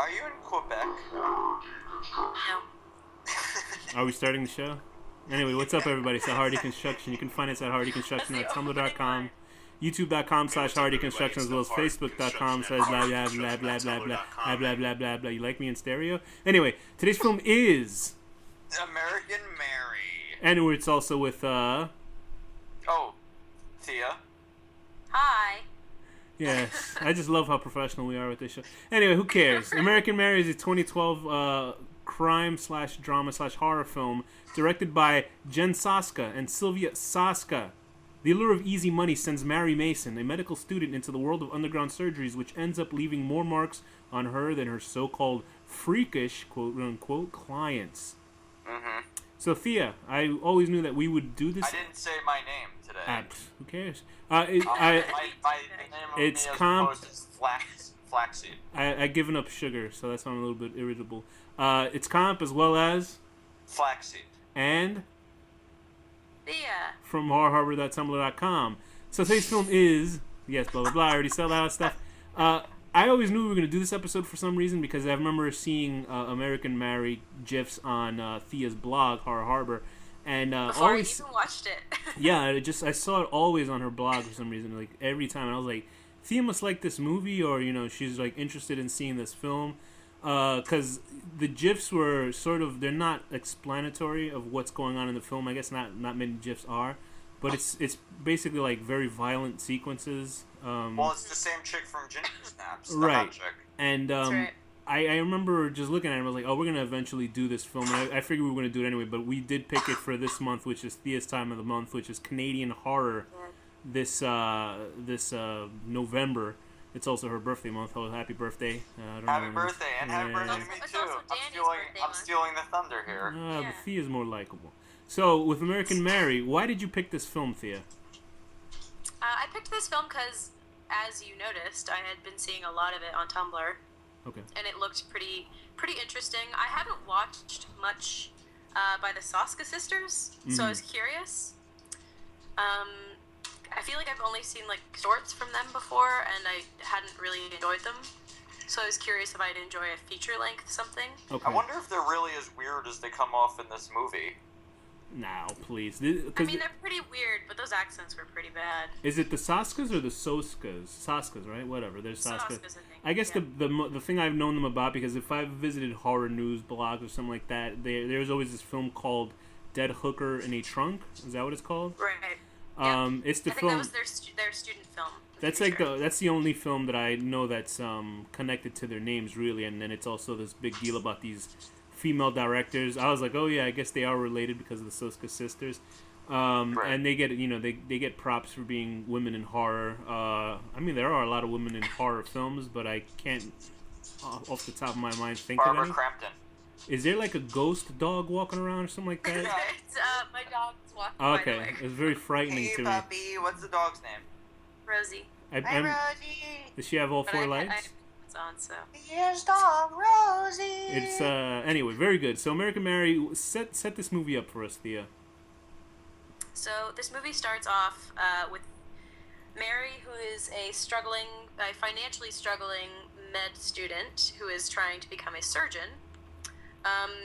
Are you in Quebec? No. Are we starting the show? Anyway, what's up, everybody? It's Hardy Construction. You can find us at hardyconstruction at tumblr.com, youtube.com/hardyconstruction, as well as facebook.com/blah blah blah blah blah blah blah blah blah blah blah. You like me in stereo? Anyway, today's film is American Mary. and it's also with Oh, Thea. Hi. yes. I just love how professional we are with this show. Anyway, who cares? American Mary is a 2012 crime/drama/horror film directed by Jen Soska and Sylvia Soska. The allure of easy money sends Mary Mason, a medical student, into the world of underground surgeries, which ends up leaving more marks on her than her so-called freakish, quote-unquote, clients. Mm-hmm. So, Thea, I always knew that we would do this. I didn't say my name today. Who cares? The name of It's me as comp- opposed to flaxseed. I've given up sugar, so that's why I'm a little bit irritable. It's comp as well as Flaxseed. and Thea. from horrorharbor.tumblr.com. So today's film is yes, blah blah blah. I already said that stuff. I always knew we were going to do this episode for some reason because I remember seeing American Mary gifs on Thea's blog, Horror Harbor, and Before always I even watched it. yeah, I saw it always on her blog for some reason, like every time, and I was like, Thea must like this movie, or she's like interested in seeing this film, because the gifs were sort of, they're not explanatory of what's going on in the film. I guess not many gifs are, but it's basically like very violent sequences. Well, it's the same chick from Ginger Snaps. Right. The hot chick. And That's right. I remember just looking at it, I was like, oh, we're going to eventually do this film. And I figured we were going to do it anyway, but we did pick it for this month, which is Thea's time of the month, which is Canadian horror this November. It's also her birthday month. Oh, happy birthday. I don't Happy know. birthday, and happy birthday to me It's too. also I'm Danny's stealing, birthday I'm month. stealing the thunder here. But Yeah. Thea's more likable. So, with American Mary, why did you pick this film, Thea? I picked this film because, as you noticed, I had been seeing a lot of it on Tumblr, Okay. and it looked pretty interesting. I haven't watched much by the Soska sisters, so I was curious. I feel like I've only seen like shorts from them before, and I hadn't really enjoyed them. So I was curious if I'd enjoy a feature-length something. Okay. I wonder if they're really as weird as they come off in this movie. Now, please. I mean, they're pretty weird, but those accents were pretty bad. Is it the Soskas or the Soskas? Soskas, right? Whatever. There's Soskas. Soskas, I think. I guess yeah. the thing I've known them about, because if I've visited horror news blogs or something like that, there's always this film called Dead Hooker in a Trunk. Is that what it's called? Right. It's the I think film. that was their student film. That's like that's the only film that I know that's connected to their names, really, and then it's also this big deal about these female directors. I was like, oh yeah, I guess they are related because of the Soska sisters, Right. and they get they get props for being women in horror. I mean, there are a lot of women in horror films, but I can't off the top of my mind think Barbara of any. Crampton. Is there like a ghost dog walking around or something like that? It's, my dog's walking by the Okay, way. it's very frightening Hey, to me. puppy, what's the dog's name? Rosie. Hi, Rosie. Does she have all But four I legs? it's on, so. Here's dog Rosie. It's anyway, very good. So American Mary, set this movie up for us, Thea. So this movie starts off with Mary, who is a financially struggling med student who is trying to become a surgeon.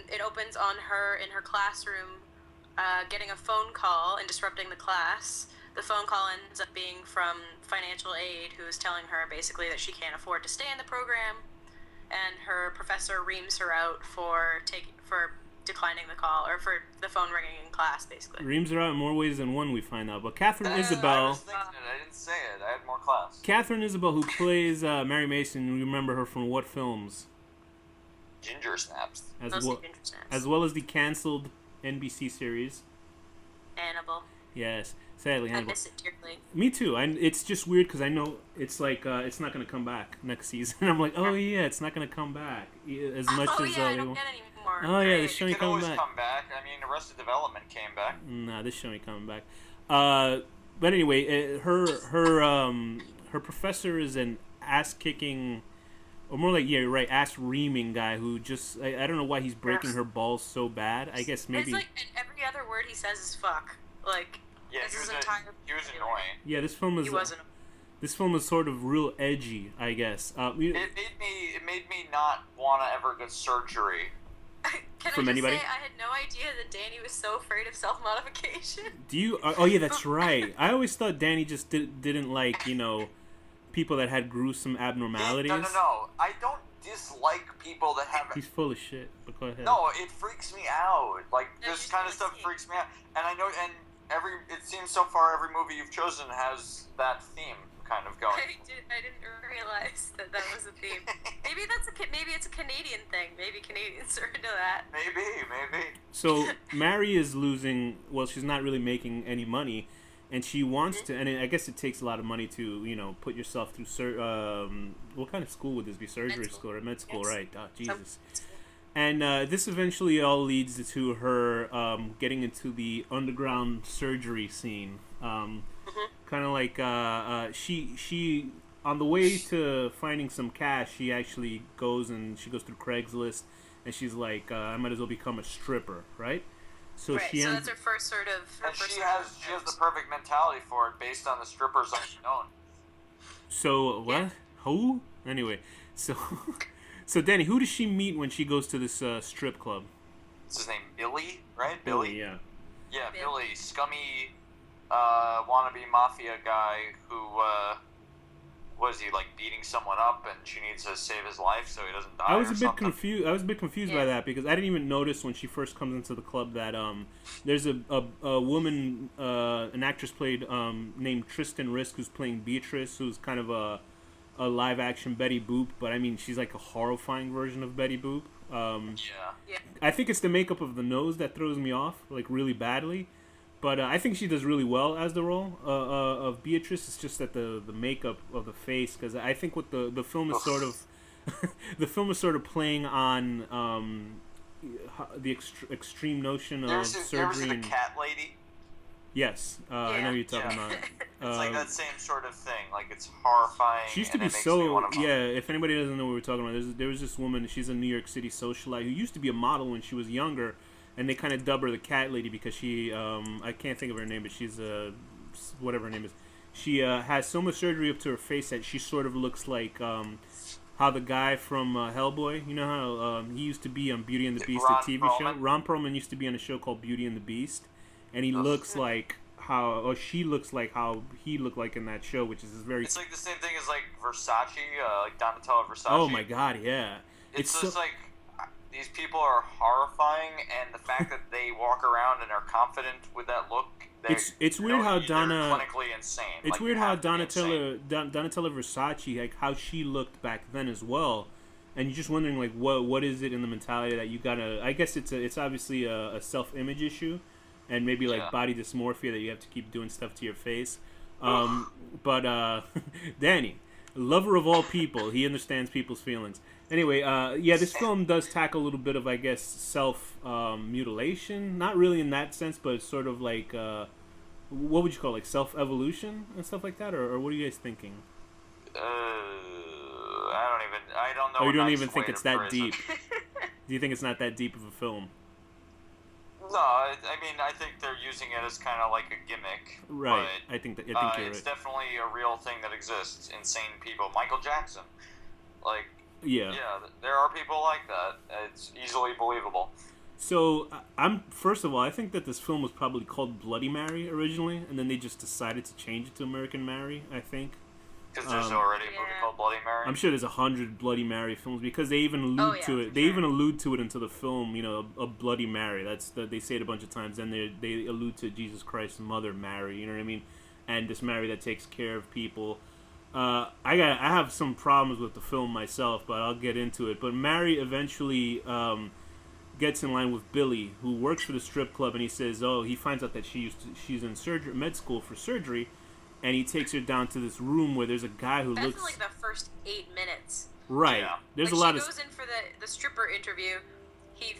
It opens on her in her classroom getting a phone call and disrupting the class. The phone call ends up being from financial aid, who is telling her basically that she can't afford to stay in the program, and her professor reams her out for declining the call, or for the phone ringing in class, basically. Reams are out in more ways than one, we find out. But Catherine I Isabel, was thinking it. I didn't say it. I had more class. Catherine Isabel, who plays Mary Mason, you remember her from what films? Ginger Snaps. Mostly Ginger Snaps. As well as the canceled NBC series. Hannibal. Yes, sadly, I Hannibal. miss it dearly. Me too. It's just weird because I know it's like it's not going to come back next season. I'm like, oh yeah, it's not going to come back as much Oh as yeah, I they don't will. get any more. Oh yeah, Great. this show It ain't could coming always back. come back. I mean, Arrested Development came back. Nah, this show ain't coming back. But anyway, her professor is an ass kicking, or more like ass reaming guy who just I don't know why he's breaking her balls so bad. I guess maybe It's like every other word he says is fuck. Like Yeah, this he is was, entire. he was annoying. yeah. This film is He wasn't. This film is sort of real edgy, I guess. It made me not want to ever get surgery. Can From I just anybody? say I had no idea that Danny was so afraid of self-modification. Do you? Oh yeah, that's right. I always thought Danny just didn't like, people that had gruesome abnormalities. No. I don't dislike people that have. He's full of shit. But go ahead. No, it freaks me out. Like, No, this you kind of just stuff wanna see. freaks me out. And I know, it seems so far every movie you've chosen has that theme kind of going. I didn't realize that was a theme. Maybe it's a Canadian thing. Maybe Canadians are into that. Maybe. So Mary is losing. Well, she's not really making any money, and she wants to. And I guess it takes a lot of money to, put yourself through. What kind of school would this be? Surgery school or med school, Yes. right? Oh, Jesus. And this eventually all leads to her getting into the underground surgery scene. Kind of like she on the way to finding some cash, she actually goes through Craigslist, and she's like, I might as well become a stripper, right? So Right. So that's her first sort of. And she has the perfect mentality for it based on the strippers I've known. So what? Yeah. Who? Anyway, so so Danny, who does she meet when she goes to this strip club? What's his name? Billy, right? Billy? Yeah. Yeah, Bill. Billy. Scummy, wannabe mafia guy who, was he, like, beating someone up and she needs to save his life so he doesn't die I was or a bit something? confused. I was a bit confused by Yeah. that because I didn't even notice when she first comes into the club that there's a woman, an actress played named Tristan Risk, who's playing Beatrice, who's kind of a live action Betty Boop, but I mean she's like a horrifying version of Betty Boop. Yeah. I think it's the makeup of the nose that throws me off, like really badly. But I think she does really well as the role of Beatrice. It's just that the makeup of the face, because I think what the film is sort of the film is sort of playing on the extreme notion of You ever see surgery. the And, cat lady? yes, I know what you're talking Yeah. about. It's like that same sort of thing. Like, it's horrifying. She used to and be it makes me wanna vomit. If anybody doesn't know what we're talking about, there was this woman, she's a New York City socialite who used to be a model when she was younger, and they kind of dub her the cat lady because she, I can't think of her name, but she's, whatever her name is. She has so much surgery up to her face that she sort of looks like how the guy from Hellboy, you know how he used to be on Beauty and the Beast, Ron a TV show? Perlman? Ron Perlman used to be on a show called Beauty and the Beast, and he Ugh. looks like she looks like how he looked like in that show, which is very... It's like the same thing as, like, Versace, like Donatella Versace. Oh my god, yeah. It's so- just like, these people are horrifying, and the fact that they walk around and are confident with that look... It's weird how they're Donna... clinically insane. It's Like, weird you how have to be insane. Donatella Versace, like how she looked back then as well, and you're just wondering like what is it in the mentality that you gotta? I guess it's obviously a self-image issue, and maybe like Yeah. body dysmorphia that you have to keep doing stuff to your face. But Danny, lover of all people, he understands people's feelings. Anyway, this film does tackle a little bit of, I guess, self mutilation. Not really in that sense, but it's sort of like, what would you call it, like self-evolution and stuff like that? Or what are you guys thinking? I don't know. Oh, you a don't nice even think way it's to that phrase deep? it. Do you think it's not that deep of a film? No, I mean, I think they're using it as kind of like a gimmick. Right. But, I think you're it's right. definitely a real thing that exists. Insane people. Michael Jackson. Like, Yeah. there are people like that. It's easily believable. So first of all, I think that this film was probably called Bloody Mary originally, and then they just decided to change it to American Mary. I think. Because there's already a movie Yeah. called Bloody Mary. I'm sure there's 100 Bloody Mary films because they even allude to it. for They sure. even allude to it into the film. A Bloody Mary. They say it a bunch of times. Then they allude to Jesus Christ's mother Mary. You know what I mean? And this Mary that takes care of people. I have some problems with the film myself, but I'll get into it. But Mary eventually gets in line with Billy, who works for the strip club, and he says, he finds out that she's in med school for surgery. And he takes her down to this room where there's a guy who That's looks... in, like, the first 8 minutes. Right. Yeah. There's Like, a lot she of... goes in for the stripper interview. He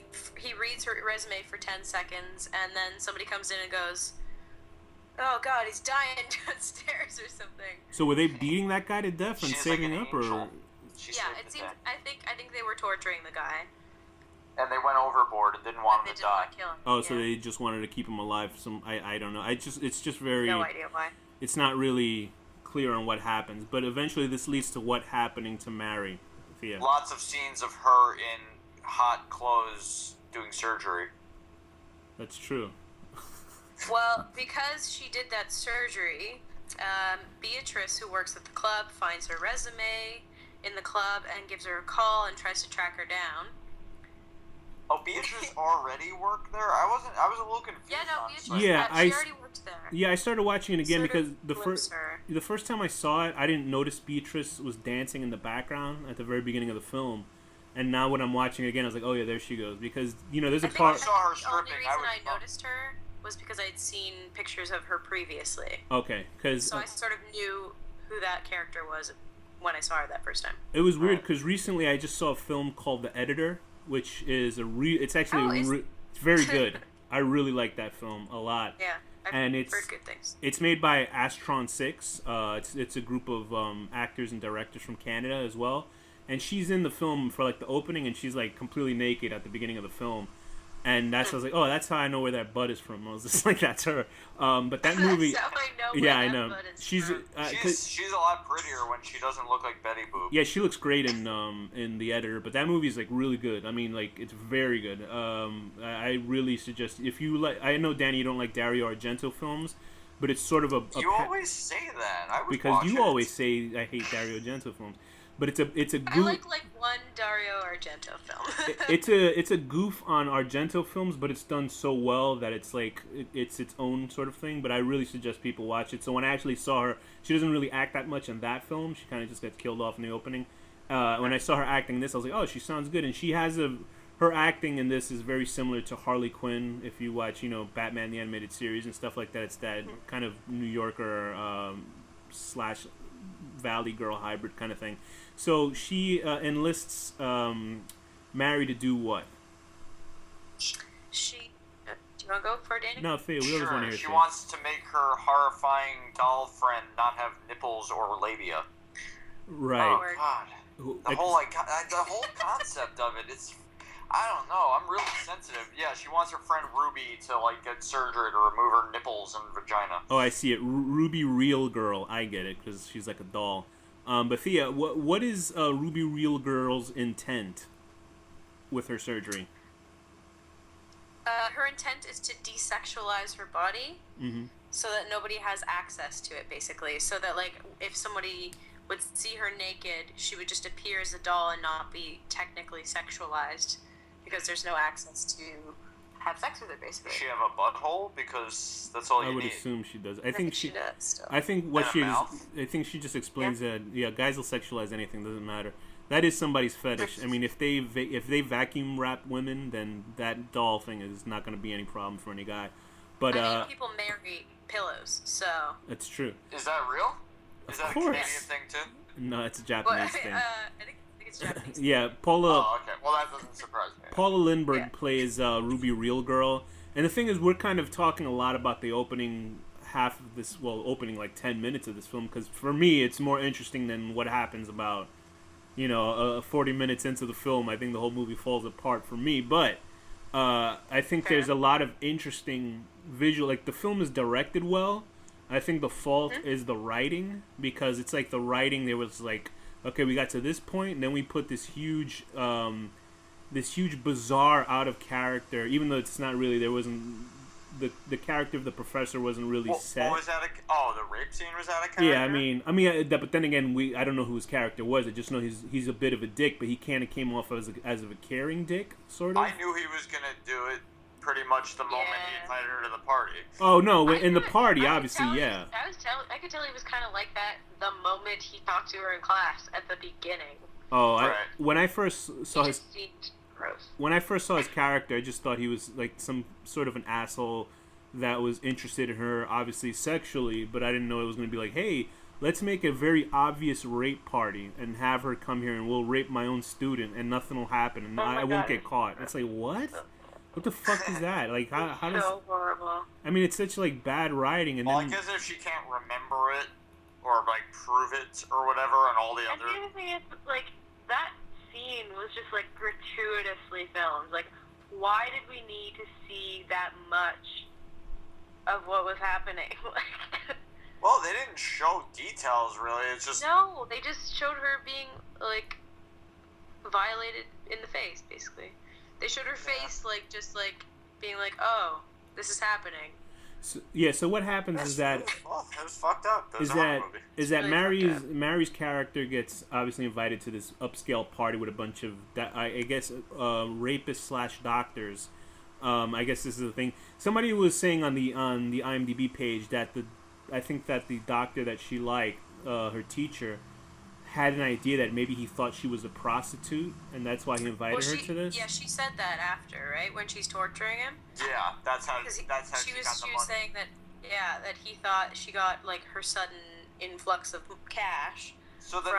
reads her resume for 10 seconds, and then somebody comes in and goes, "Oh God, he's dying downstairs" or something. So were they beating that guy to death and She's saving like an up, or... angel. She Yeah, saved it the seems. day. I think they were torturing the guy. And they went overboard and didn't want They him to didn't die. want to kill him. Oh, so Yeah. they just wanted to keep him alive. I don't know. It's just very... No idea why. It's not really clear on what happens. But eventually this leads to what happening to Mary. Thea. lots of scenes of her in hot clothes doing surgery. That's true. Well, because she did that surgery, Beatrice, who works at the club, finds her resume in the club and gives her a call and tries to track her down. Oh, Beatrice already worked there? I was a little confused. Yeah, no, on Beatrice. site. Yeah, She already worked there. Yeah, I started watching it again Sort because of the glimpse her. first time I saw it, I didn't notice Beatrice was dancing in the background at the very beginning of the film. And now when I'm watching it again, I was like, oh yeah, there she goes. Because, there's a I think part... I saw her the only stripping, reason I I noticed her was because I'd seen pictures of her previously. Okay, because... So I sort of knew who that character was when I saw her that first time. It was weird because recently I just saw a film called The Editor, which is it's actually it's very good. I really like that film a lot. Yeah, I've heard good things. It's made by Astron 6. It's a group of actors and directors from Canada as well. And she's in the film for like the opening, and she's like completely naked at the beginning of the film. And I was like, oh, that's how I know where that butt is from. I was just like, that's her. But that movie, That's how I know yeah, where I know. that butt is She's from. She's a lot prettier when she doesn't look like Betty Boop. yeah, she looks great in The Editor. But that movie is like really good. I mean, like it's very good. I really suggest if you like. I know Danny, you don't like Dario Argento films, but it's sort of a You always say that. I would because watch you it. always say I hate Dario Argento films. But it's a I like one Dario Argento film. it's a goof on Argento films, but it's done so well that it's like it's its own sort of thing. But I really suggest people watch it. So when I actually saw her, she doesn't really act that much in that film. She kind of just gets killed off in the opening. When I saw her acting in this, I was like, oh, she sounds good, and she has her acting in this is very similar to Harley Quinn. If you watch, Batman the Animated Series and stuff like that, it's that kind of New Yorker slash Valley Girl hybrid kind of thing. So she enlists Mary to do what? She. Do you want to go for it, Danny? No, Faye, we always want to hear She Faye. wants to make her horrifying doll friend not have nipples or labia. Right. Oh God. The whole concept of it, I don't know. I'm really sensitive. Yeah, she wants her friend Ruby to get surgery to remove her nipples and vagina. Oh, I see it. Ruby Real Girl. I get it because she's like a doll. But Thea, what is Ruby Real Girl's intent with her surgery? Her intent is to desexualize her body, so that nobody has access to it, basically. So that if somebody would see her naked, she would just appear as a doll and not be technically sexualized, because there's no access to have sex with her, basically. Does she have a butthole? Because that's all you need. I would assume she does. I think she does. Still. I think I think she just explains that guys will sexualize anything, doesn't matter. That is somebody's fetish. I mean, if they vacuum wrap women, then that doll thing is not going to be any problem for any guy. But people marry pillows, so that's true. Is that real? Is that a Canadian thing too? No, it's a Japanese thing. I think it's Japanese. Yeah, Paula. Oh, okay. Well, that doesn't surprise me. Paula Lindbergh plays Ruby Real Girl, and the thing is, we're kind of talking a lot about the opening half of this. Well, opening 10 minutes of this film, because for me, it's more interesting than what happens about 40 minutes into the film. I think the whole movie falls apart for me, but I think there's a lot of interesting visual. The film is directed well. I think the fault is the writing, because it's the writing, there was okay, we got to this point, and then we put this huge bizarre out of character, even though it's not really, there wasn't, the character of the professor wasn't really set. What was that? The rape scene was out of character? Yeah, I mean, but then again, I don't know who his character was. I just know he's a bit of a dick, but he kind of came off as a caring dick, sort of. I knew he was gonna do it pretty much the moment he invited her to the party. Oh no, in the party, obviously, yeah. I could tell he was kind of like that the moment he talked to her in class at the beginning. Oh, when I first saw his gross. When I first saw his character, I just thought he was some sort of an asshole that was interested in her, obviously sexually, but I didn't know it was going to be hey, let's make a very obvious rape party and have her come here and we'll rape my own student and nothing will happen and I won't get caught. It's what? What the fuck is that? How does... So horrible. I mean, it's such bad writing, and then... I guess if she can't remember it or prove it or whatever, and all the other. And the other thing is, that scene was just gratuitously filmed. Why did we need to see that much of what was happening? Well, they didn't show details really. It's just no, they just showed her being violated in the face, basically. They showed her face, like, just, like, being like, oh, this is happening. So what happens is that... It was fucked up. It was a horror movie. Is that really Mary's character gets obviously invited to this upscale party with a bunch of, I guess, rapists / doctors. I guess this is the thing. Somebody was saying on the IMDb page that I think that the doctor that she liked, her teacher, had an idea that maybe he thought she was a prostitute, and that's why he invited her to this. Yeah, she said that after, right, when she's torturing him. Yeah, that's how she got the money. She was saying that, yeah, that he thought she got like her sudden influx of cash. So then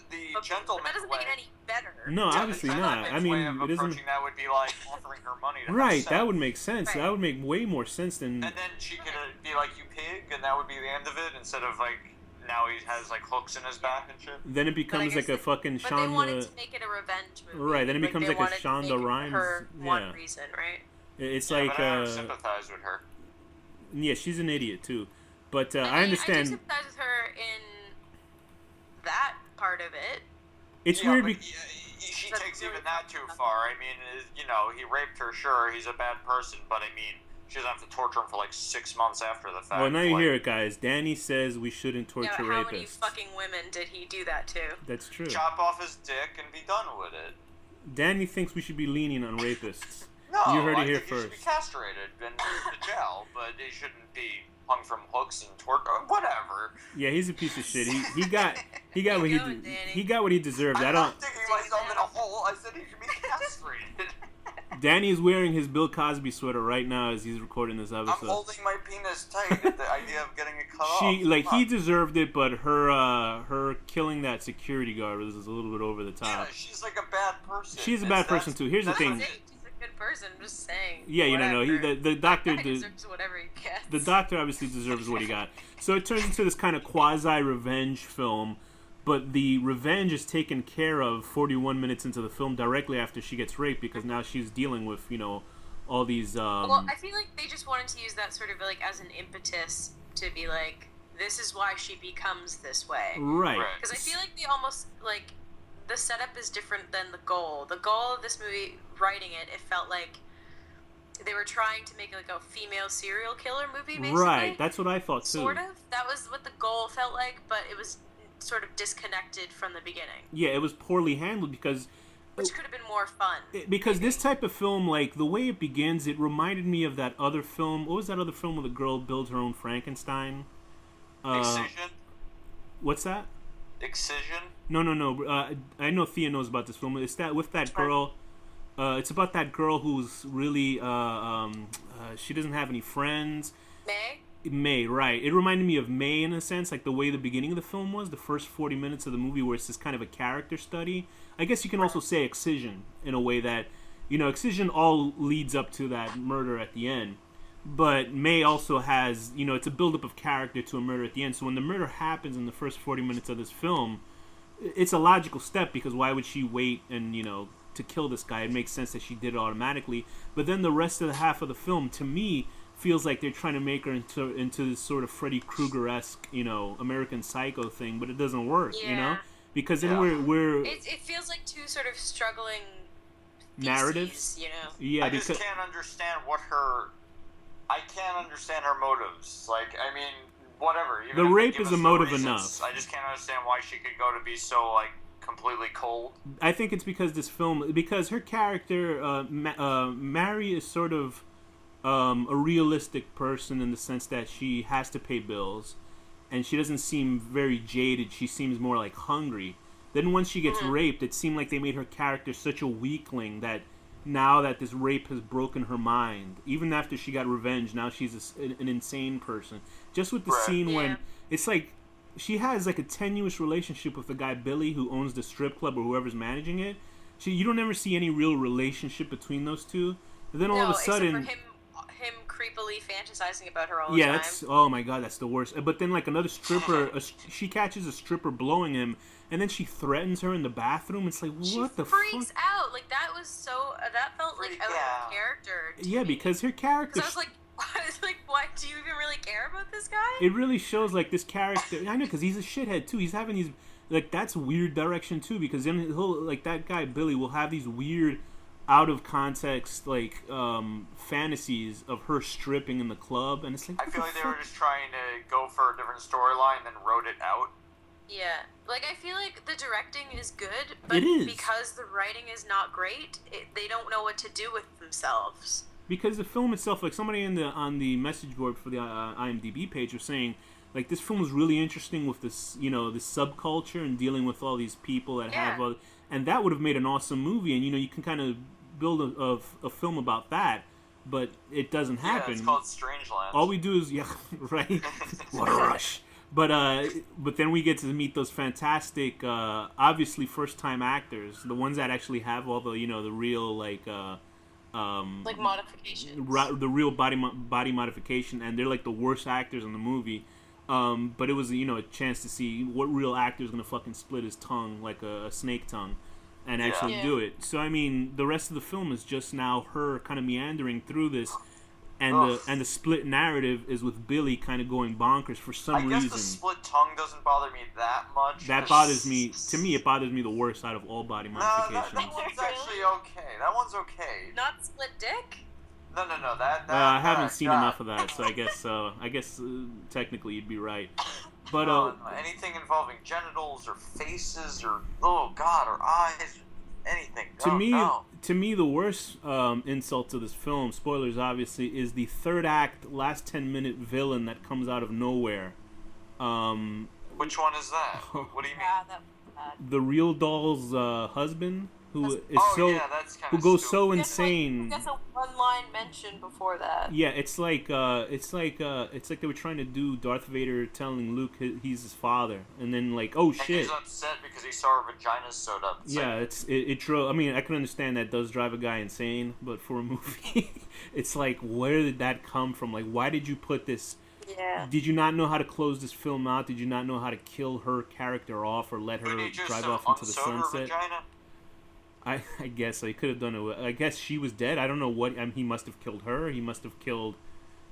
the gentleman. That doesn't make it any better. No, obviously not. I mean, it isn't. That would be like offering her money. To Right, that would make sense. Right. That would make way more sense than. And then she could be like, "You pig," and that would be the end of it. Instead of like, now he has like hooks in his back and shit. Then it becomes like a fucking Shonda. But they wanted to make it a revenge movie. Right, then it becomes like a Shonda Rhimes. Her one reason, right? It's yeah, like. But I don't sympathize with her. Yeah, she's an idiot too, but I I understand. I do sympathize with her in that part of it. It's yeah, weird. But she takes even that too far. I mean, you know, he raped her. Sure, he's a bad person, but I mean, she doesn't have to torture him for like 6 months after the fact. Well, now you hear it, guys. Danny says we shouldn't torture rapists. How many fucking women did he do that to? That's true. Chop off his dick and be done with it. Danny thinks we should be lenient on rapists. No, you heard it I here think first. He should be castrated and put to jail, but he shouldn't be hung from hooks and torture. Whatever. Yeah, he's a piece of shit. He got what he deserved. I'm not digging myself in a hole. I said he should be castrated. Danny is wearing his Bill Cosby sweater right now as he's recording this episode. I'm holding my penis tight at the idea of getting it cut off. He deserved it, but her killing that security guard was a little bit over the top. Yeah, she's like a bad person. She's a bad person too. Here's the thing. She's a good person. I'm just saying. Yeah, you know, the doctor deserves whatever he gets. The doctor obviously deserves what he got. So it turns into this kind of quasi-revenge film, but the revenge is taken care of 41 minutes into the film directly after she gets raped, because now she's dealing with, you know, all these... Well, I feel like they just wanted to use that sort of like as an impetus to be like, this is why she becomes this way. Right. Because I feel like they almost, like, the setup is different than the goal. The goal of this movie, writing it felt like they were trying to make like a female serial killer movie, basically. Right, that's what I thought too. Sort of. That was what the goal felt like, but it was sort of disconnected from the beginning. Yeah, it was poorly handled because... Which could have been more fun. Because this type of film, like, the way it begins, it reminded me of that other film. What was that other film where the girl builds her own Frankenstein? Excision? What's that? Excision? No. I know Thea knows about this film. It's that with that girl... it's about that girl who's really... she doesn't have any friends. May, right. It reminded me of May in a sense, like the way the beginning of the film was, the first 40 minutes of the movie where it's this kind of a character study. I guess you can also say Excision in a way that, you know, Excision all leads up to that murder at the end. But May also has, you know, it's a buildup of character to a murder at the end. So when the murder happens in the first 40 minutes of this film, it's a logical step, because why would she wait and, you know, to kill this guy? It makes sense that she did it automatically. But then the rest of the half of the film, to me, feels like they're trying to make her into this sort of Freddy Krueger-esque, you know, American Psycho thing, but it doesn't work, you know? Because then we're it feels like two sort of struggling narratives, you know? Yeah, I just can't understand I can't understand her motives. Like, I mean, whatever. Even the if rape give is us a the motive reasons, enough. I just can't understand why she could go to be so, like, completely cold. I think it's because this film, because her character, Mary, is sort of a realistic person in the sense that she has to pay bills, and she doesn't seem very jaded. She seems more like hungry. Then once she gets raped, it seemed like they made her character such a weakling that now that this rape has broken her mind, even after she got revenge, now she's an insane person. Just with the scene when it's like she has like a tenuous relationship with the guy Billy who owns the strip club or whoever's managing it. You don't ever see any real relationship between those two. And then all of a sudden, except for him creepily fantasizing about her all the time. That's, oh my god, that's the worst. But then like another stripper, she catches a stripper blowing him, and then she threatens her in the bathroom. It's like, what the fuck? She freaks out. Like, that was so, that felt like out of character to me. because her character... I was like, was like, what? Do you even really care about this guy? It really shows like this character. I know, because he's a shithead too. He's having these like that's weird direction too. Because then he'll like that guy Billy will have these weird, out of context like fantasies of her stripping in the club, and it's like I feel like they were just trying to go for a different storyline and then wrote it out. Yeah, like I feel like the directing is good, but It is. because the writing is not great, they don't know what to do with themselves. Because the film itself, like somebody on the message board for the IMDb page was saying, like this film was really interesting with this, you know, this subculture and dealing with all these people that have, and that would have made an awesome movie. And you know, you can kind of build a film about that, but it doesn't happen. Yeah, it's called Strangeland. All we do is right. What a rush. But then we get to meet those fantastic, obviously first time actors, the ones that actually have all the, you know, the real like modifications. The real body modification, and they're like the worst actors in the movie. But it was, you know, a chance to see what real actor is gonna fucking split his tongue like a snake tongue, and actually do it. So I mean, the rest of the film is just now her kind of meandering through this, and the split narrative is with Billy kind of going bonkers for some reason. I guess the split tongue doesn't bother me that much. That bothers me. To me, it bothers me the worst out of all body modifications. That one's actually okay. That one's okay. Not split dick? No. That I haven't seen enough of that, so I guess technically you'd be right. But anything involving genitals or faces or or eyes, anything. To me, the worst insult to this film, spoilers obviously, is the third act, last 10-minute villain that comes out of nowhere. Which one is that? What do you mean? Yeah, that was bad. The real doll's husband, who that's goes stupid. so insane. That's a one-line mention before that. Yeah, it's like they were trying to do Darth Vader telling Luke he's his father, and then like, oh shit. And he's upset because he saw her vagina sewed up. It drove. I mean, I can understand that does drive a guy insane, but for a movie, it's like, where did that come from? Like, why did you put this? Yeah. Did you not know how to close this film out? Did you not know how to kill her character off or let her drive off into the sunset? I guess I could have done it. I guess she was dead. I don't know what. I mean, he must have killed her. He must have killed.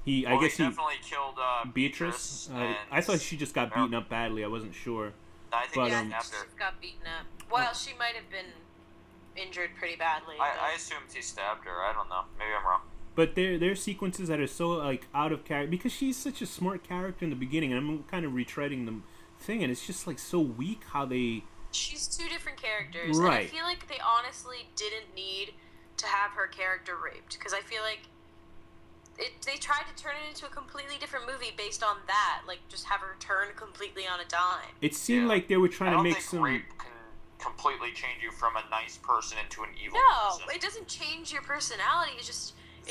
He definitely killed Beatrice. I thought she just got beaten up badly. I wasn't sure. I think she got beaten up. Well, she might have been injured pretty badly. I assumed he stabbed her. I don't know. Maybe I'm wrong. But there are sequences that are so like out of character because she's such a smart character in the beginning, and I'm kind of retreading the thing, and it's just like so weak how they. She's two different characters, right. And I feel like they honestly didn't need to have her character raped, because I feel like they tried to turn it into a completely different movie based on that, like just have her turn completely on a dime. It seemed like they were trying to make some. Rape can completely change you from a nice person into an evil person. No, it doesn't change your personality. It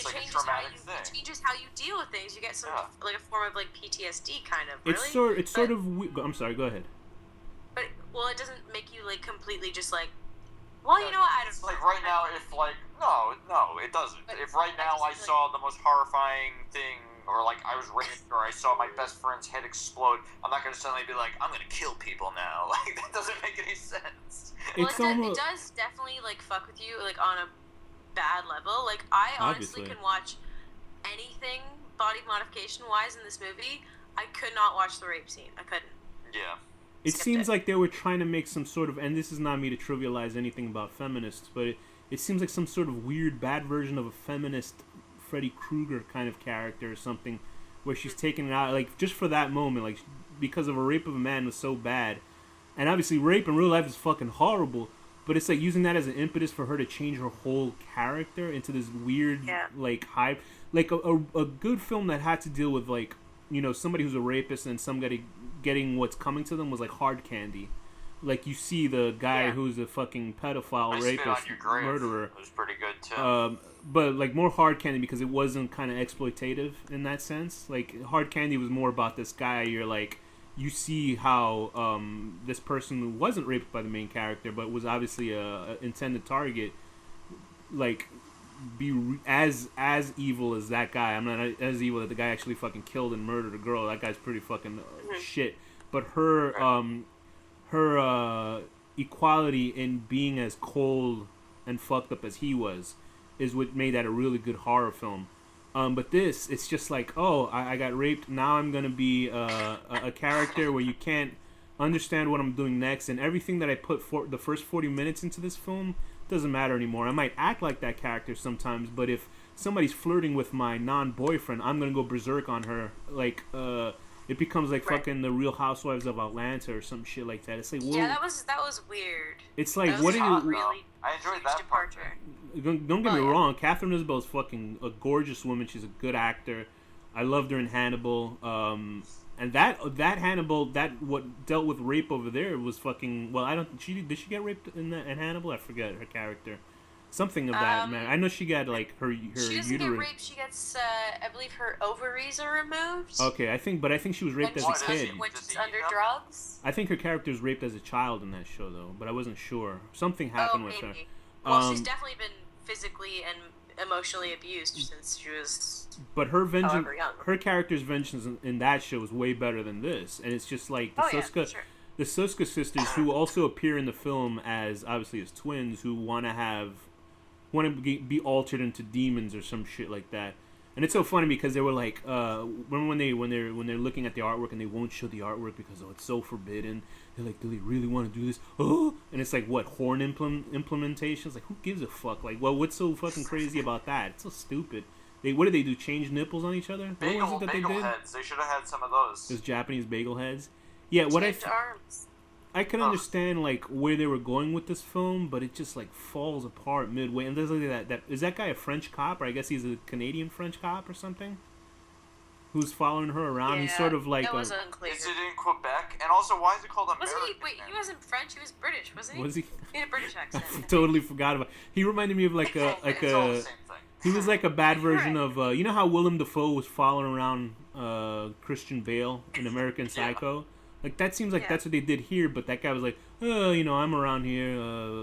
changes how you deal with things. You get some like a form of like PTSD kind of. Really? It's sort of. I'm sorry. Go ahead. But it doesn't make you like completely just like. Well, you know what? I don't. Like right now, if like no, it doesn't. But if right now I saw the most horrifying thing, or like I was raped, or I saw my best friend's head explode, I'm not gonna suddenly be like, I'm gonna kill people now. Like that doesn't make any sense. Well, it does definitely like fuck with you like on a bad level. Like I honestly can watch anything body modification wise in this movie. I could not watch the rape scene. I couldn't. Yeah. It seems like they were trying to make some sort of, and this is not me to trivialize anything about feminists, but it seems like some sort of weird, bad version of a feminist Freddy Krueger kind of character or something, where she's taken it out, like, just for that moment, like, because of a rape of a man was so bad. And obviously, rape in real life is fucking horrible, but it's like using that as an impetus for her to change her whole character into this weird, like, high, like, a good film that had to deal with, like, you know, somebody who's a rapist and somebody getting what's coming to them was like Hard Candy. Like you see the guy who's a fucking pedophile, rapist, murderer. It was pretty good too. But like more Hard Candy because it wasn't kind of exploitative in that sense. Like Hard Candy was more about this guy. You're like, you see how this person wasn't raped by the main character, but was obviously a intended target. Like be as evil as that guy. I'm not as evil that the guy actually fucking killed and murdered a girl. That guy's pretty fucking shit. But her equality in being as cold and fucked up as he was is what made that a really good horror film. But this, it's just like, oh, I got raped. Now I'm gonna be a character where you can't understand what I'm doing next, and everything that I put for the first 40 minutes into this film doesn't matter anymore. I might act like that character sometimes, but if somebody's flirting with my non-boyfriend, I'm gonna go berserk on her. Like, it becomes like fucking the Real Housewives of Atlanta or some shit like that. It's like, whoa. Yeah, that was weird. It's like, that what was are you? really I enjoyed that departure. Don't get me wrong. Catherine Isabel's fucking a gorgeous woman. She's a good actor. I loved her in Hannibal. And that Hannibal, that what dealt with rape over there was fucking. Well, I don't. Did she get raped in Hannibal? I forget her character. Something of that, man. I know she got like her She doesn't uterus. get raped. She gets, I believe, her ovaries are removed. Okay, I think she was raped as a kid. When she's under drugs. I think her character was raped as a child in that show, though, but I wasn't sure. Something happened with her. Well, she's definitely been physically and emotionally abused since she was. But her vengeance, young. her character's vengeance in that show is way better than this, and it's just like the Soska. Sure. The Soska sisters, who also appear in the film as obviously as twins, who want to be altered into demons or some shit like that. And it's so funny because they were like, remember when they're looking at the artwork and they won't show the artwork because it's so forbidden. They're like, do they really want to do this? Oh, and it's like what horn implementations? Like, who gives a fuck? Like, well, what's so fucking crazy about that? It's so stupid. What did they do? Change nipples on each other? What was it that they did? Heads. They should have had some of those. Those Japanese bagel heads. Yeah, arms. I can understand like where they were going with this film, but it just like falls apart midway. And there's like that is that guy a French cop, or I guess he's a Canadian French cop or something, who's following her around. Yeah, he's sort of like that was unclear. Is it in Quebec? And also, why is it called American? He wasn't French. He was British, wasn't he? Was he? He had a British accent. I totally forgot about. He reminded me of like a It's all the same thing. He was like a bad version of you know how Willem Dafoe was following around Christian Bale in American Psycho. Like, that seems like that's what they did here, but that guy was like, oh, you know, I'm around here,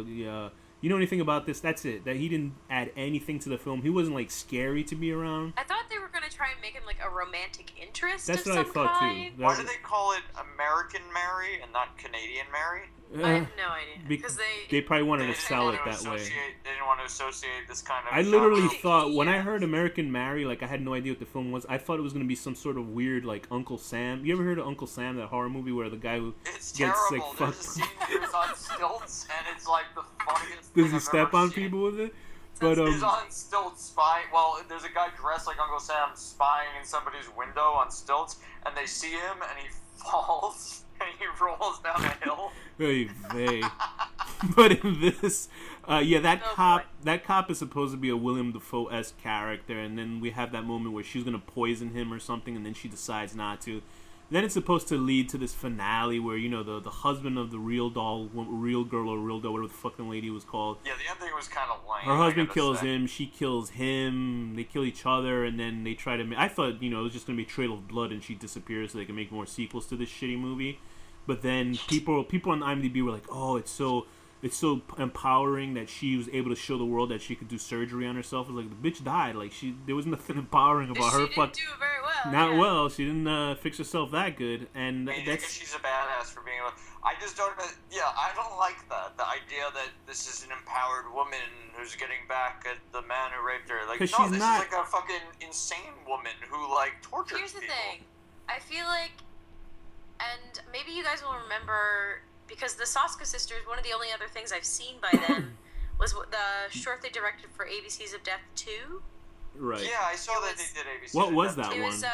yeah. You know anything about this? That's it. That he didn't add anything to the film. He wasn't, like, scary to be around. I thought they were going to try and make him, like, a romantic interest That's of what some I thought, kind. too. Why do they call it American Mary and not Canadian Mary? I have no idea. Because they probably wanted to sell it that way. They didn't want to associate this kind of... I literally thought, when I heard American Mary, like, I had no idea what the film was. I thought it was going to be some sort of weird, like, Uncle Sam. You ever heard of Uncle Sam, that horror movie where the guy who gets, terrible. Like, fucked? There's a scene where he's on stilts, and it's, like, the funniest Does he step on people with it? But, he's on stilts spying. Well, there's a guy dressed like Uncle Sam spying in somebody's window on stilts, and they see him, and he falls, and he rolls down a hill. Very vague. But in this, that cop is supposed to be a William Dafoe-esque character, and then we have that moment where she's gonna poison him or something, and then she decides not to. Then it's supposed to lead to this finale where, you know, the husband of the real girl or real doll, whatever the fucking lady was called. Yeah, the ending was kind of lame. Her husband kills him, she kills him, they kill each other, and then they try to... I thought, you know, it was just going to be a trail of blood and she disappears so they can make more sequels to this shitty movie. But then people on IMDb were like, oh, it's so empowering that she was able to show the world that she could do surgery on herself. It was like, the bitch died. Like, there was nothing empowering about her. She didn't do it very well. Not well. She didn't fix herself that good. And that's... she's a badass for being able... I just don't... Yeah, I don't like that. The idea that this is an empowered woman who's getting back at the man who raped her. Like, no, she's this not... is like a fucking insane woman who, like, tortures Here's the people. thing. I feel like... And maybe you guys will remember... Because the Soska sisters, one of the only other things I've seen by them was the short they directed for ABCs of Death 2. Right. Yeah, I saw that they did ABCs What of was Death that 2. one? It was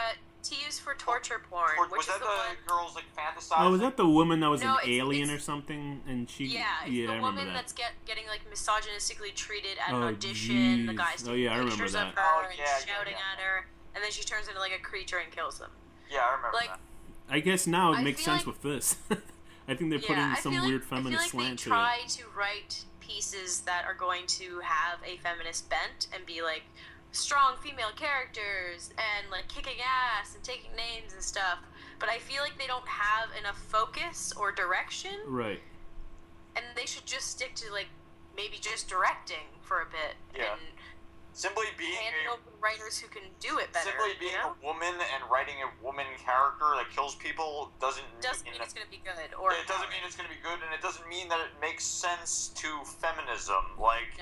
to use for torture porn. Was that the girls, like, fantasizing? Oh, was that the woman that was No, an alien or something? And she... Yeah, it's I the remember woman that. that's getting, like, misogynistically treated at an Oh, audition. The jeez. guys Oh, take yeah, I remember pictures that. of her Oh, and yeah, shouting at her. And then she turns into, like, a creature and kills them. Yeah, I remember Like, that. I guess now it I makes feel sense like- with this. I think they're putting some weird feminist slant to it. I feel like they try to write pieces that are going to have a feminist bent and be like strong female characters and like kicking ass and taking names and stuff. But I feel like they don't have enough focus or direction. Right. And they should just stick to like maybe just directing for a bit. Yeah. And Simply being writers who can do it better. Simply being a woman and writing a woman character that kills people doesn't mean it's going to be good. Or it doesn't mean it's going to be good, and it doesn't mean that it makes sense to feminism. Like,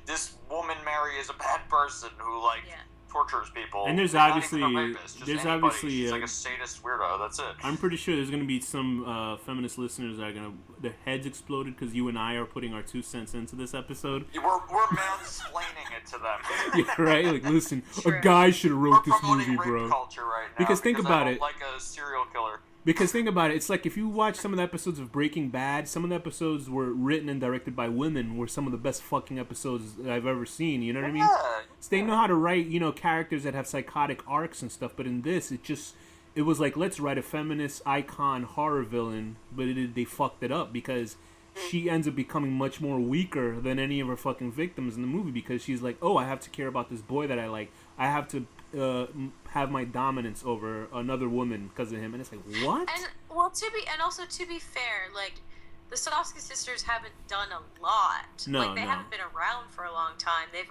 this woman Mary is a bad person who, like, tortures people. And there's Not obviously even a rapist, just there's anybody. obviously She's like a sadist weirdo. That's it. I'm pretty sure there's gonna be some feminist listeners that are gonna their heads exploded because you and I are putting our 2 cents into this episode. We're mansplaining it to them. Yeah, right. Like, listen, True. a guy should have We're wrote this promoting movie, rape bro. culture right now Because think about I don't it. like a serial killer. Because think about it, it's like if you watch some of the episodes of Breaking Bad, some of the episodes were written and directed by women were some of the best fucking episodes that I've ever seen, you know what I mean? Yeah. So they know how to write, characters that have psychotic arcs and stuff, but in this, it was like, let's write a feminist icon horror villain, but they fucked it up because she ends up becoming much more weaker than any of her fucking victims in the movie because she's like, oh, I have to care about this boy that I like. I have to have my dominance over another woman because of him, and it's like, what? And also to be fair, like the Soska sisters haven't done a lot. No, they haven't been around for a long time. They've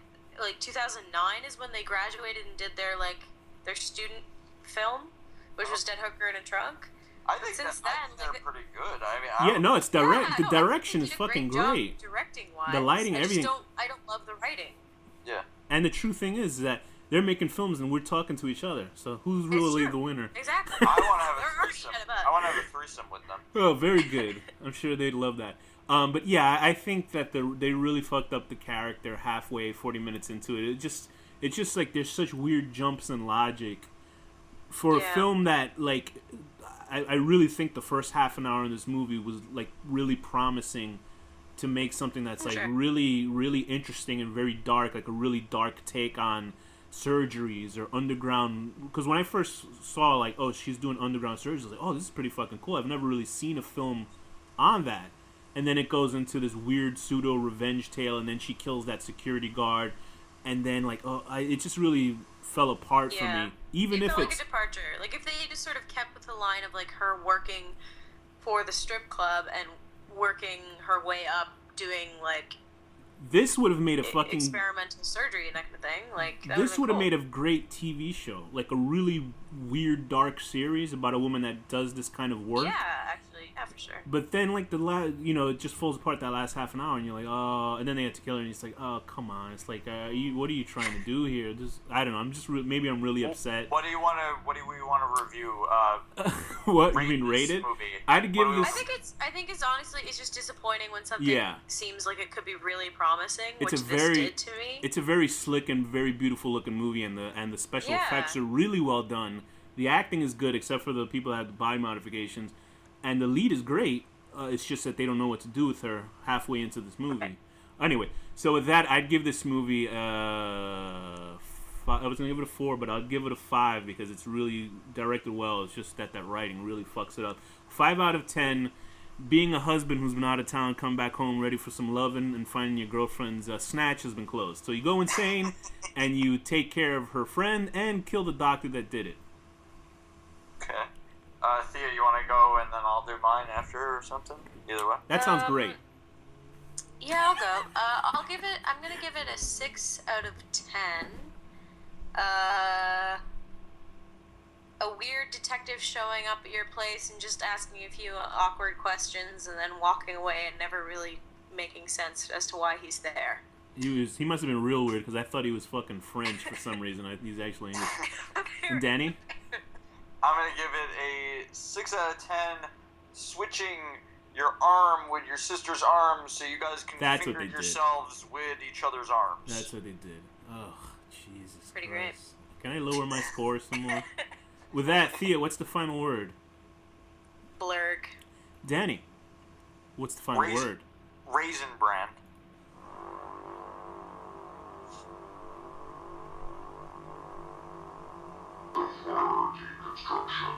2009 is when they graduated and did their student film, which was Dead Hooker in a Trunk. I think they're pretty good. I mean, it's direct. Yeah, the direction is fucking great. Directing wise, the lighting, everything. I don't love the writing. Yeah. And the true thing is that they're making films and we're talking to each other. So who's really the winner? Exactly. I want to have a threesome. I want to have a threesome with them. Oh, very good. I'm sure they'd love that. But yeah, I think that they really fucked up the character halfway, 40 minutes into it. It's just like there's such weird jumps in logic for a film that I really think the first half an hour in this movie was really promising to make something that's really, really interesting and very dark, like a really dark take on surgeries or underground. Because when I first saw she's doing underground surgeries, I was like, oh, this is pretty fucking cool. I've never really seen a film on that. And then it goes into this weird pseudo revenge tale, and then she kills that security guard, and then it just really fell apart for me. Even if it's like a departure, if they just sort of kept with the line of her working for the strip club and working her way up doing this would have made a fucking experimental surgery and that kind of thing. This would have made a great TV show, a really weird, dark series about a woman that does this kind of work. Yeah, actually, for sure. But then, it just falls apart that last half an hour, and you're like, oh, and then they have to kill her, and it's like, oh, come on, it's like, what are you trying to do here? I don't know. I'm just maybe I'm really upset. What do we want to review? What you mean rate it? Movie? I'd give this. I think it's honestly it's just disappointing when something seems like it could be really promising, it's which this did to me. It's a very slick and very beautiful looking movie, and the special effects are really well done. The acting is good, except for the people that have the body modifications, and the lead is great. It's just that they don't know what to do with her halfway into this movie. Okay. Anyway, so with that, I'd give this movie I was gonna give it a 4, but I'll give it a 5 because it's really directed well. It's just that writing really fucks it up. 5 out of 10. Being a husband who's been out of town, come back home ready for some loving, and finding your girlfriend's snatch has been closed. So you go insane, and you take care of her friend and kill the doctor that did it. Okay. Thea, you want to go, and then I'll do mine after or something? Either way. That sounds great. Yeah, I'll go. I'm gonna give it a 6 out of 10. A weird detective showing up at your place and just asking a few awkward questions and then walking away and never really making sense as to why he's there. He must have been real weird because I thought he was fucking French for some reason. He's actually English. And Danny? I'm going to give it a 6 out of 10. Switching your arm with your sister's arm so you guys can finger yourselves with each other's arms. That's what they did. Oh, Jesus Pretty Christ. Great. Can I lower my score some more? With that, Thea, what's the final word? Blurg. Danny, what's the final word? Raisin Bran. Deconstruction.